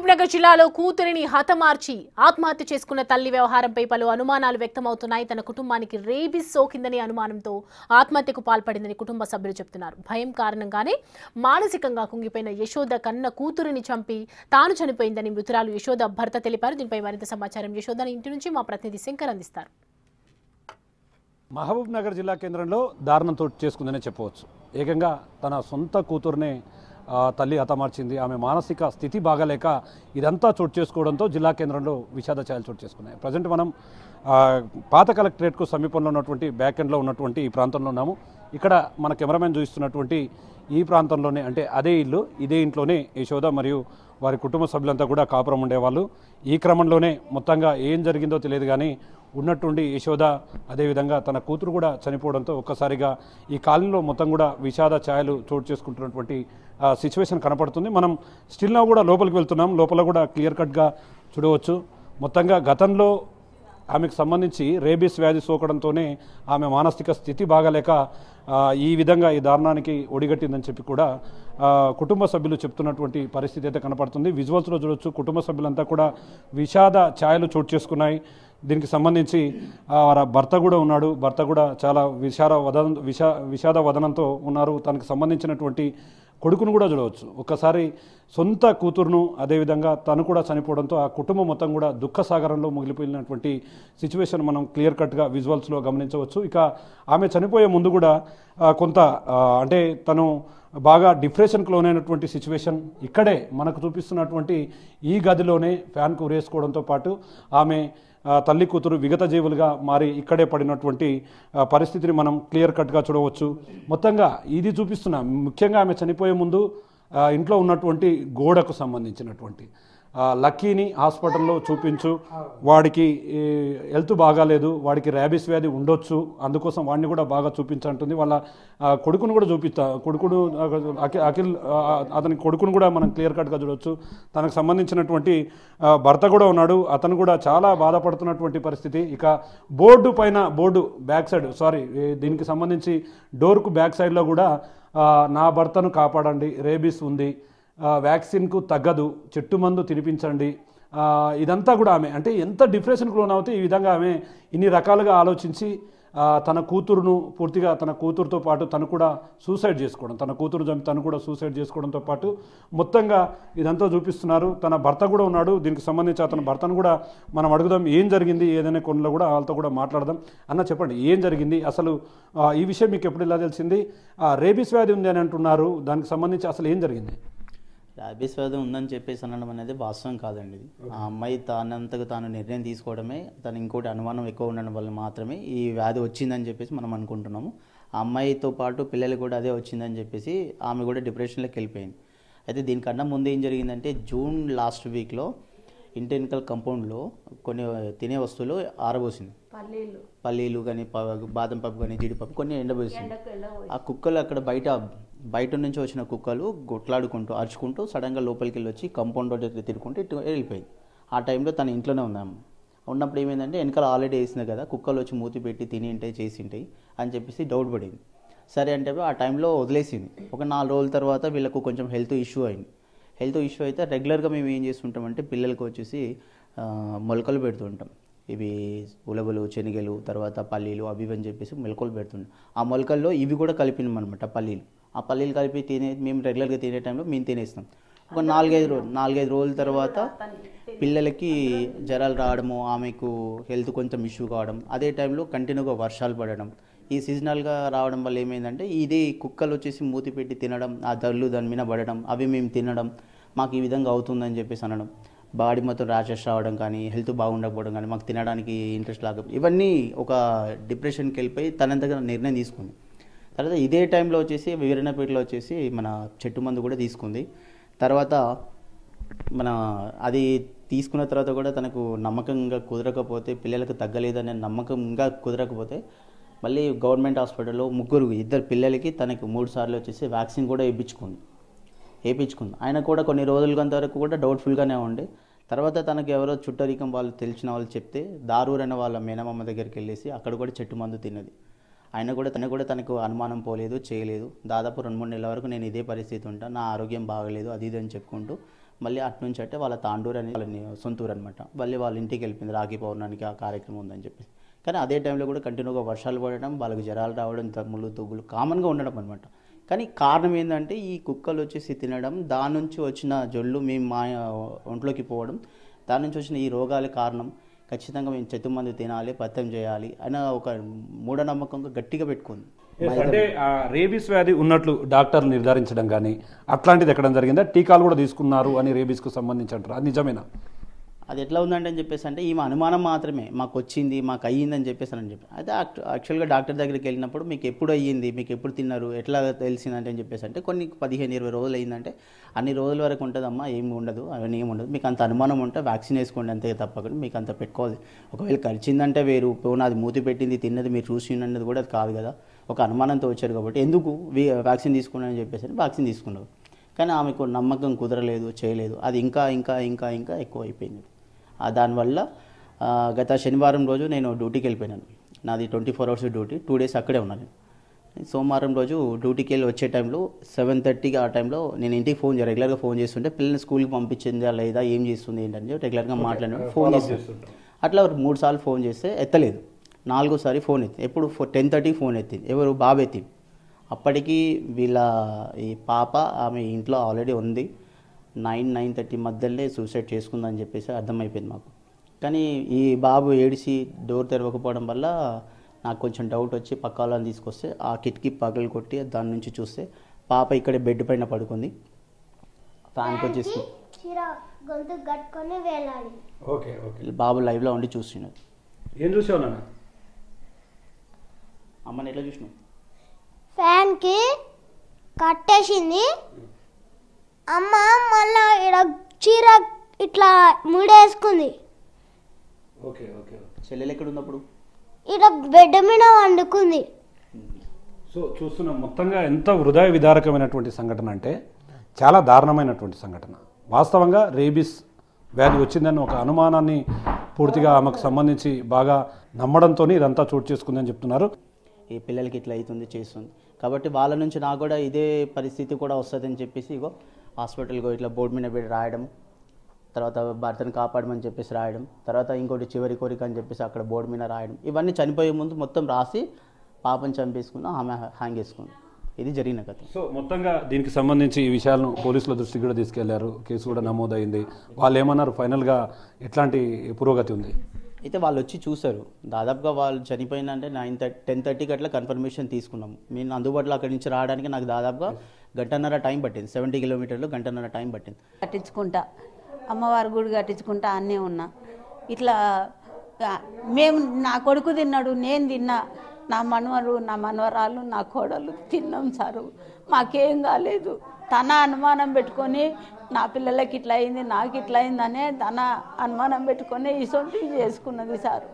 మహబూబ్నగర్ జిల్లాలో కూతురిని హతమార్చి ఆత్మహత్య చేసుకున్న తల్లి వ్యవహారంపై పలు అనుమానాలు వ్యక్తమవుతున్నాయి. తన కుటుంబానికి రేబిస్ సోకిందని అనుమానంతో ఆత్మహత్యకు పాల్పడిందని కుటుంబ సభ్యులు చెబుతున్నారు. భయం కారణంగానే మానసికంగా కుంగిపోయిన యశోద కన్న కూతురిని చంపి తాను చనిపోయిందని మృతురాలు యశోద భర్త తెలిపారు. దీనిపై మరింత సమాచారం యశోద ఇంటి నుంచి మా ప్రతినిధి శంకర్ అందిస్తారు. మహబూబ్నగర్ జిల్లా కేంద్రంలో దారుణం చోటు చేసుకుందనే చెప్పవచ్చు. ఏకంగా తన సొంత కూతురునే తల్లి హతమార్చింది. ఆమె మానసిక స్థితి బాగాలేక ఇదంతా చోటు చేసుకోవడంతో జిల్లా కేంద్రంలో విషాద ఛాయలు చోటు చేసుకున్నాయి. ప్రజెంట్ మనం పాత కలెక్టరేట్కు సమీపంలో ఉన్నటువంటి బ్యాక్ ఎండ్లో ఉన్నటువంటి ఈ ప్రాంతంలో ఉన్నాము. ఇక్కడ మన కెమెరామెన్ చూపిస్తున్నటువంటి ఈ ప్రాంతంలోనే అంటే అదే ఇల్లు, ఇదే ఇంట్లోనే యశోద మరియు వారి కుటుంబ సభ్యులంతా కూడా కాపురం ఉండేవాళ్ళు. ఈ క్రమంలోనే మొత్తంగా ఏం జరిగిందో తెలియదు కానీ ఉన్నట్టుండి యశోద అదేవిధంగా తన కూతురు కూడా చనిపోవడంతో ఒక్కసారిగా ఈ కాలనీలో మొత్తం కూడా విషాద ఛాయలు చోటు చేసుకుంటున్నటువంటి సిచ్యువేషన్ కనపడుతుంది. మనం స్టిల్ నా కూడా లోపలికి వెళ్తున్నాం. లోపల కూడా క్లియర్ కట్గా చూడవచ్చు. మొత్తంగా గతంలో ఆమెకు సంబంధించి రేబీస్ వ్యాధి సోకడంతోనే ఆమె మానసిక స్థితి బాగాలేక ఈ విధంగా ఈ దారుణానికి ఒడిగట్టిందని చెప్పి కూడా కుటుంబ సభ్యులు చెప్తున్నటువంటి పరిస్థితి అయితే కనపడుతుంది. విజువల్స్లో చూడొచ్చు. కుటుంబ సభ్యులంతా కూడా విషాద ఛాయలు చోటు చేసుకున్నాయి. దీనికి సంబంధించి భర్త కూడా ఉన్నాడు. భర్త కూడా చాలా విషాద వదనంతో ఉన్నారు. తనకు సంబంధించినటువంటి కొడుకును కూడా చూడవచ్చు. ఒక్కసారి సొంత కూతురును అదేవిధంగా తను కూడా చనిపోవడంతో ఆ కుటుంబం మొత్తం కూడా దుఃఖ సాగరంలో ముగిలిపోయినటువంటి సిచ్యువేషన్ మనం క్లియర్ కట్గా విజువల్స్లో గమనించవచ్చు. ఇక ఆమె చనిపోయే ముందు కూడా కొంత అంటే తను బాగా డిప్రెషన్కి లోనైనటువంటి సిచ్యువేషన్ ఇక్కడే మనకు చూపిస్తున్నటువంటి ఈ గదిలోనే ఫ్యాన్కు ఉరేసుకోవడంతో పాటు ఆమె తల్లి కూతురు విగత జీవులుగా మారి ఇక్కడే పడినటువంటి పరిస్థితిని మనం క్లియర్ కట్గా చూడవచ్చు. మొత్తంగా ఇది చూపిస్తున్నాం. ముఖ్యంగా ఆమె చనిపోయే ముందు ఇంట్లో ఉన్నటువంటి గోడకు సంబంధించినటువంటి లక్కీని హాస్పిటల్లో చూపించు, వాడికి హెల్త్ బాగాలేదు, వాడికి ర్యాబిస్ వ్యాధి ఉండొచ్చు, అందుకోసం వాడిని కూడా బాగా చూపించంటుంది. వాళ్ళ కొడుకును కూడా కొడుకును అఖిల్ అతని కొడుకును కూడా మనం క్లియర్ కట్గా చూడవచ్చు. తనకు సంబంధించినటువంటి భర్త కూడా ఉన్నాడు. అతను కూడా చాలా బాధపడుతున్నటువంటి పరిస్థితి. ఇక బోర్డు బ్యాక్ సైడ్ దీనికి సంబంధించి డోర్కు బ్యాక్ సైడ్లో కూడా నా భర్తను కాపాడండి, రేబీస్ ఉంది, వ్యాక్సిన్కు తగ్గదు, చెట్టు మందు తినిపించండి, ఇదంతా కూడా ఆమె అంటే ఎంత డిప్రెషన్కు లోనవుతే ఈ విధంగా ఆమె ఇన్ని రకాలుగా ఆలోచించి తన కూతురును పూర్తిగా తన కూతురుతో పాటు తను కూడా సూసైడ్ చేసుకోవడం, తన కూతురు చంపి తను కూడా సూసైడ్ చేసుకోవడంతో పాటు మొత్తంగా ఇదంతా చూపిస్తున్నారు. తన భర్త కూడా ఉన్నాడు. దీనికి సంబంధించి అతని భర్తను కూడా మనం అడుగుదాం. ఏం జరిగింది ఏదైనా కొనలో కూడా వాళ్ళతో కూడా మాట్లాడదాం. అన్న చెప్పండి, ఏం జరిగింది అసలు? ఈ విషయం మీకు ఎప్పుడు ఇలా తెలిసింది? రేబీస్ వ్యాధి ఉంది అని అంటున్నారు. దానికి సంబంధించి అసలు ఏం జరిగింది? ర్యాబీస్ వ్యాధి ఉందని చెప్పేసి అనడం అనేది వాస్తవం కాదండి. ఇది ఆ అమ్మాయి తానంతకు తాను నిర్ణయం తీసుకోవడమే. తను ఇంకోటి అనుమానం ఎక్కువ ఉండడం వల్ల మాత్రమే ఈ వ్యాధి వచ్చిందని చెప్పేసి మనం అనుకుంటున్నాము. ఆ అమ్మాయితో పాటు పిల్లలు కూడా అదే వచ్చిందని చెప్పేసి ఆమె కూడా డిప్రెషన్లోకి వెళ్ళిపోయింది. అయితే దీనికన్నా ముందు ఏం జరిగిందంటే జూన్ లాస్ట్ వీక్లో ఇంటి వెనకాల కంపౌండ్లో కొన్ని తినే వస్తువులు ఆరబోసింది. పల్లీలు కానీ బాదం పప్పు కానీ జీడిపప్పు కొన్ని ఎండబోసింది. ఆ కుక్కలు అక్కడ బయట నుంచి వచ్చిన కుక్కలు కొట్లాడుకుంటూ అరుచుకుంటూ సడన్గా లోపలికి వెళ్ళి వచ్చి కంపౌండ్ దగ్గర తిరుగుకుంటూ ఇటు వెళ్ళిపోయింది. ఆ టైంలో తన ఇంట్లోనే ఉన్నాము. ఉన్నప్పుడు ఏమైందంటే వెనకాల ఆల్రెడీ వేసింది కదా, కుక్కలు వచ్చి మూతి పెట్టి తిని ఉంటాయి చేసి ఉంటాయి అని చెప్పేసి డౌట్ పడింది. సరే అంటే ఆ టైంలో వదిలేసింది. ఒక 4 రోజుల తర్వాత వీళ్ళకు కొంచెం హెల్త్ ఇష్యూ అయింది. హెల్త్ ఇష్యూ అయితే రెగ్యులర్గా మేము ఏం చేస్తుంటామంటే పిల్లలకు వచ్చేసి మొలకలు పెడుతుంటాం. ఇవి ఉలవలు, శనగలు, తర్వాత పల్లీలు అవి అని చెప్పేసి మొలకలు పెడుతుంటాం. ఆ మొలకల్లో ఇవి కూడా కలిపినాం అనమాట పల్లీలు. ఆ పల్లీలు కలిపి మేము రెగ్యులర్గా తినే టైంలో మేము తినేస్తాం. ఒక 4-5 రోజుల తర్వాత పిల్లలకి జ్వరాలు రావడము, ఆమెకు హెల్త్ కొంచెం ఇష్యూ కావడం, అదే టైంలో కంటిన్యూగా వర్షాలు పడడం, ఈ సీజనల్గా రావడం వల్ల ఏమైందంటే ఇది కుక్కలు వచ్చేసి మూతి పెట్టి తినడం, ఆ దళ్ళు దాని మీద పడడం, అవి మేము తినడం, మాకు ఈ విధంగా అవుతుందని చెప్పేసి అనడం, బాడీ మొత్తం ర్యాషెస్ రావడం కానీ, హెల్త్ బాగుండకపోవడం కానీ, మాకు తినడానికి ఇంట్రెస్ట్ లాగా ఇవన్నీ ఒక డిప్రెషన్కి వెళ్ళిపోయి తనంతగా నిర్ణయం తీసుకుంది. తర్వాత ఇదే టైంలో వచ్చేసి వీరన్నపేటలో వచ్చేసి మన చెట్టు మందు కూడా తీసుకుంది. తర్వాత అది తీసుకున్న తర్వాత కూడా తనకు నమ్మకంగా కుదరకపోతే, పిల్లలకు తగ్గలేదనే నమ్మకంగా కుదరకపోతే మళ్ళీ గవర్నమెంట్ హాస్పిటల్లో 2 పిల్లలకి తనకు 3 సార్లు వచ్చేసి వ్యాక్సిన్ కూడా వేయించుకుంది. ఆయన కూడా కొన్ని రోజుల వరకు కూడా డౌట్ఫుల్గానే ఉండే. తర్వాత తనకు ఎవరో చుట్టరికం వాళ్ళు తెలిసిన వాళ్ళు చెప్తే దారూర్ అనే వాళ్ళ మేనమామ దగ్గరికి వెళ్ళేసి అక్కడ కూడా చెట్టు మందు తిన్నది. తనకు అనుమానం పోలేదు, చేయలేదు. దాదాపు 2-3 నెలల వరకు నేను ఇదే పరిస్థితి ఉంటాను, నా ఆరోగ్యం బాగలేదు అది ఇది అని చెప్పుకుంటూ మళ్ళీ అటు నుంచి అంటే వాళ్ళ తాండూరు అని వాళ్ళని సొంతూరు అనమాట. మళ్ళీ వాళ్ళ ఇంటికి వెళ్ళిపోయింది రాఖీ పౌర్ణానికి ఆ కార్యక్రమం ఉందని చెప్పేసి. కానీ అదే టైంలో కూడా కంటిన్యూగా వర్షాలు పడడం, వాళ్ళకి జ్వరాలు రావడం, దమ్ములు తొగ్గులు కామన్గా ఉండడం అనమాట. కానీ కారణం ఏంటంటే ఈ కుక్కలు వచ్చేసి తినడం, దాని నుంచి వచ్చిన జొల్లు మేము మా ఒంట్లోకి పోవడం, దాని నుంచి వచ్చిన ఈ రోగాల కారణం. ఖచ్చితంగా మేము చెత్తుమంది తినాలి, పత్యం చేయాలి అన్న ఒక మూఢనమ్మకంగా గట్టిగా పెట్టుకుంది. అంటే రేబీస్ వ్యాధి ఉన్నట్లు డాక్టర్లు నిర్ధారించడం కానీ అట్లాంటిది ఎక్కడ జరిగిందా? టీకాలు కూడా తీసుకున్నారు అని రేబీస్కు సంబంధించి అంటారు, అది నిజమేనా? అది ఎట్లా ఉందంటే అని చెప్పేసి అంటే ఈమె అనుమానం మాత్రమే, మాకు వచ్చింది మాకు అయ్యిందని చెప్పేసి అని చెప్పి. అయితే యాక్చువల్గా డాక్టర్ దగ్గరికి వెళ్ళినప్పుడు మీకు ఎప్పుడు అయ్యింది, మీకు ఎప్పుడు తిన్నారు, ఎట్లా తెలిసిందంటే అని చెప్పేసి అంటే కొన్ని 15-20 రోజులు అయ్యిందంటే అన్ని రోజుల వరకు ఉంటుందమ్మా, ఏమి ఉండదు, అవన్నీ ఏమి ఉండదు, మీకు అంత అనుమానం ఉంటే వ్యాక్సిన్ వేసుకోండి అంతే తప్పకుండా, మీకు అంత పెట్టుకోవాలి. ఒకవేళ కలిసిందంటే వేరు, పోనా అది మూతి పెట్టింది తిన్నది మీరు చూసినది కూడా అది కాదు కదా, ఒక అనుమానంతో వచ్చారు కాబట్టి ఎందుకు వ్యాక్సిన్ తీసుకున్నానని చెప్పేసి వ్యాక్సిన్ తీసుకున్నారు. కానీ ఆమెకు నమ్మకం కుదరలేదు, చేయలేదు, అది ఇంకా ఇంకా ఇంకా ఇంకా ఎక్కువ అయిపోయింది. దానివల్ల గత శనివారం రోజు నేను డ్యూటీకి వెళ్ళిపోయినాను. నాది 24 hours డ్యూటీ, 2 days అక్కడే ఉన్నాను. సోమవారం రోజు డ్యూటీకి వెళ్ళి వచ్చే టైంలో 7:30కి ఆ టైంలో నేను ఇంటికి రెగ్యులర్గా ఫోన్ చేస్తుంటే పిల్లల్ని స్కూల్కి పంపించిందా లేదా, ఏం చేస్తుంది ఏంటని రెగ్యులర్గా మాట్లాడిన ఫోన్ చేస్తాను. అట్లా 3 సార్లు ఫోన్ చేస్తే ఎత్తలేదు, 4వసారి ఫోన్ ఎత్తి, ఎప్పుడు 10:30కి ఫోన్ ఎత్తింది, ఎవరు బాబు ఎత్తింది. అప్పటికి వీళ్ళ ఈ పాప ఆమె ఇంట్లో ఆల్రెడీ ఉంది, 9-9:30 మధ్యలోనే సూసైడ్ చేసుకుందని చెప్పేసి అర్థమైపోయింది మాకు. కానీ ఈ బాబు ఏడిసి డోర్ తెరవకపోవడం వల్ల నాకు కొంచెం డౌట్ వచ్చి పక్క వాళ్ళని తీసుకొస్తే ఆ కిటికీ పగలు కొట్టి దాని నుంచి చూస్తే పాప ఇక్కడే బెడ్ పైన పడుకుంది, ఫ్యాన్కి వచ్చేసి బాబు లైవ్లో ఉండి చూస్తున్నాడు. ఏం చూసావు నాన్న? అమ్మని ఎట్లా చూసినావు? ఫ్యాన్కి కట్టేసింది అమ్మ, మళ్ళా ఇక్కడ చీర ఇట్లా ముడేసుకుంది. చెల్లెలు ఎక్కడ ఉన్నప్పుడు ఇక్కడ బెడ్ మీద వండుకుంది. సో చూస్తున్నాం మొత్తంగా ఎంత హృదయ విదారకమైనటువంటి సంఘటన అంటే చాలా దారుణమైనటువంటి సంఘటన. వాస్తవంగా రేబీస్ వ్యాధి వచ్చిందని ఒక అనుమానాన్ని పూర్తిగా ఆమెకు సంబంధించి బాగా నమ్మడంతో ఇదంతా చోటు చేసుకుందని చెప్తున్నారు. ఈ పిల్లలకి ఇట్లా అవుతుంది చేస్తుంది కాబట్టి వాళ్ళ నుంచి నాకు కూడా ఇదే పరిస్థితి కూడా వస్తుందని చెప్పేసి ఇగో హాస్పిటల్కి ఇట్లా బోర్డు మీద పెట్టి రాయడం, తర్వాత భర్తను కాపాడమని చెప్పేసి రాయడం, తర్వాత ఇంకోటి చివరి కోరిక అని చెప్పేసి అక్కడ బోర్డు మీద రాయడం, ఇవన్నీ చనిపోయే ముందు మొత్తం రాసి పాపని చంపేసుకుని ఆమె హ్యాంగ్ చేసుకుంది. ఇది జరిగిన కథ. సో మొత్తంగా దీనికి సంబంధించి ఈ విషయాలను పోలీసుల దృష్టికి కూడా తీసుకెళ్లారు, కేసు కూడా నమోదైంది. వాళ్ళు ఏమన్నారు, ఫైనల్గా ఎట్లాంటి పురోగతి ఉంది? అయితే వాళ్ళు వచ్చి చూశారు, దాదాపుగా వాళ్ళు చనిపోయిందంటే 10:30కి అట్లా కన్ఫర్మేషన్ తీసుకున్నాము. నేను అందుబాటులో అక్కడి నుంచి రావడానికి నాకు దాదాపుగా గంటన్నర టైం పట్టింది, 70 కిలోమీటర్లు గంటన్నర టైం పట్టింది. కట్టించుకుంటా అమ్మవారి గుడి కట్టించుకుంటా అన్నీ ఉన్నా. ఇట్లా మేము నా కొడుకు తిన్నాడు, నేను తిన్నా, నా మనవరు నా మనవరాలు నా కోడలు తిన్నాం సారు, మాకేం కాలేదు. తన అనుమానం పెట్టుకొని నా పిల్లలకి ఇట్లా అయింది నాకు ఇట్లా అయిందనే తన అనుమానం పెట్టుకొని ఇసొంటివి చేసుకున్నది సార్.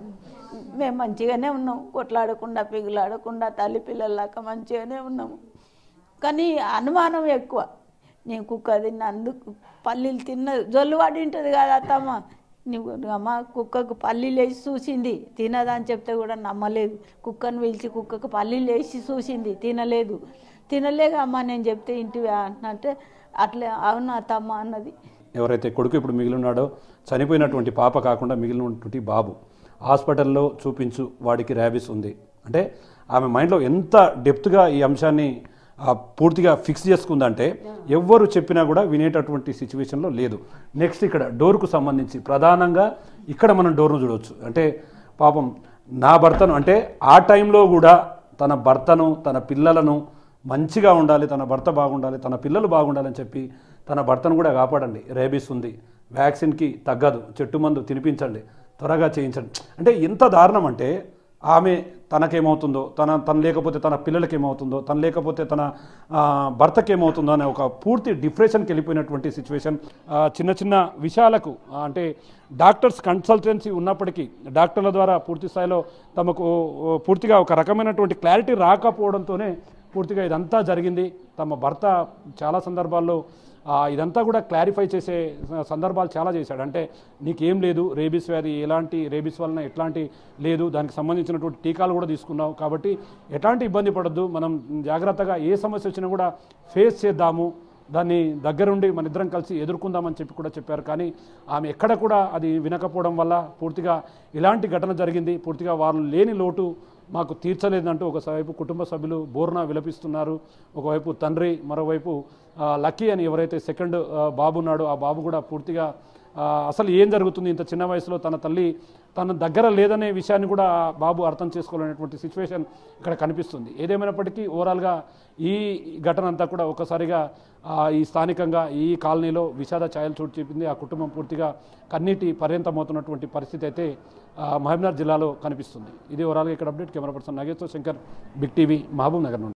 మేము మంచిగానే ఉన్నాం, కొట్లాడకుండా పిగులాడకుండా తల్లి పిల్లలాక మంచిగానే ఉన్నాము. కానీ అనుమానం ఎక్కువ. నేను కుక్క తిన్నందుకు పల్లీలు తిన్న జొల్లు పడి ఉంటుంది కదా అత్తమ్మ, నువ్వు అమ్మ కుక్కకు పల్లీలు వేసి చూసింది, తినదని చెప్తే కూడా నమ్మలేదు. కుక్కను పిలిచి కుక్కకు పల్లీలు వేసి చూసింది, తినలేక అమ్మ నేను చెప్తే ఇంటివి అంటే అట్లే అవును అత్తమ్మ అన్నది. ఎవరైతే కొడుకు ఇప్పుడు మిగిలి ఉన్నాడో, చనిపోయినటువంటి పాప కాకుండా మిగిలినటువంటి బాబు హాస్పిటల్లో చూపించు, వాడికి ర్యాబీస్ ఉంది అంటే ఆమె మైండ్లో ఎంత డెప్త్గా ఈ అంశాన్ని పూర్తిగా ఫిక్స్ చేసుకుందంటే ఎవ్వరు చెప్పినా కూడా వినేటటువంటి సిచ్యువేషన్లో లేదు. నెక్స్ట్ ఇక్కడ డోర్కు సంబంధించి ప్రధానంగా ఇక్కడ మనం డోర్ను చూడవచ్చు. అంటే పాపం నా భర్తను అంటే ఆ టైంలో కూడా తన భర్తను తన పిల్లలను మంచిగా ఉండాలి, తన భర్త బాగుండాలి, తన పిల్లలు బాగుండాలని చెప్పి తన భర్తను కూడా కాపాడండి, రేబీస్ ఉంది, వ్యాక్సిన్కి తగ్గదు, చెట్టు మందు తినిపించండి, త్వరగా చేయించండి. అంటే ఎంత దారుణం అంటే ఆమె తనకేమవుతుందో, తను లేకపోతే తన పిల్లలకి ఏమవుతుందో, తను లేకపోతే తన భర్తకి ఏమవుతుందో అనే ఒక పూర్తి డిప్రెషన్కి వెళ్ళిపోయినటువంటి సిచ్యువేషన్. చిన్న చిన్న విషయాలకు అంటే డాక్టర్స్ కన్సల్టెన్సీ ఉన్నప్పటికీ డాక్టర్ల ద్వారా పూర్తి స్థాయిలో తమకు పూర్తిగా ఒక రకమైనటువంటి క్లారిటీ రాకపోవడంతోనే పూర్తిగా ఇదంతా జరిగింది. తమ భర్త చాలా సందర్భాల్లో ఇదంతా కూడా క్లారిఫై చేసే సందర్భాలు చాలా చేశాడు. అంటే నీకేం లేదు, రేబీస్ వ్యాధి ఎలాంటి రేబీస్ వలన ఎట్లాంటి లేదు, దానికి సంబంధించినటువంటి టీకాలు కూడా తీసుకున్నావు కాబట్టి ఎట్లాంటి ఇబ్బంది పడద్దు, మనం జాగ్రత్తగా ఏ సమస్య వచ్చినా కూడా ఫేస్ చేద్దాము, దాన్ని దగ్గరుండి మన ఇద్దరం కలిసి ఎదుర్కొందామని చెప్పి కూడా చెప్పారు. కానీ ఆమె ఎక్కడ కూడా అది వినకపోవడం వల్ల పూర్తిగా ఇలాంటి ఘటన జరిగింది, పూర్తిగా వాళ్ళు లేని లోటు మాకు తీర్చలేదంటూ ఒకవైపు కుటుంబ సభ్యులు బోర్న విలపిస్తున్నారు. ఒకవైపు తండ్రి, మరోవైపు లక్కీ అని ఎవరైతే సెకండ్ బాబు ఉన్నాడో ఆ బాబు కూడా పూర్తిగా అసలు ఏం జరుగుతుంది, ఇంత చిన్న వయసులో తన తల్లి తన దగ్గర లేదనే విషయాన్ని కూడా బాబు అర్థం చేసుకోలేనటువంటి సిచ్యువేషన్ ఇక్కడ కనిపిస్తుంది. ఏదేమైనప్పటికీ ఓవరాల్గా ఈ ఘటన అంతా కూడా ఒకసారిగా ఈ స్థానికంగా ఈ కాలనీలో విషాద ఛాయలు చోటు చెప్పింది. ఆ కుటుంబం పూర్తిగా కన్నీటి పర్యంతమవుతున్నటువంటి పరిస్థితి అయితే మహబూబ్నగర్ జిల్లాలో కనిపిస్తుంది. ఇది ఓవరాల్గా ఇక్కడ update. Camera person Nageshwar Shankar, big TV, Mahabub Nagar నుండి.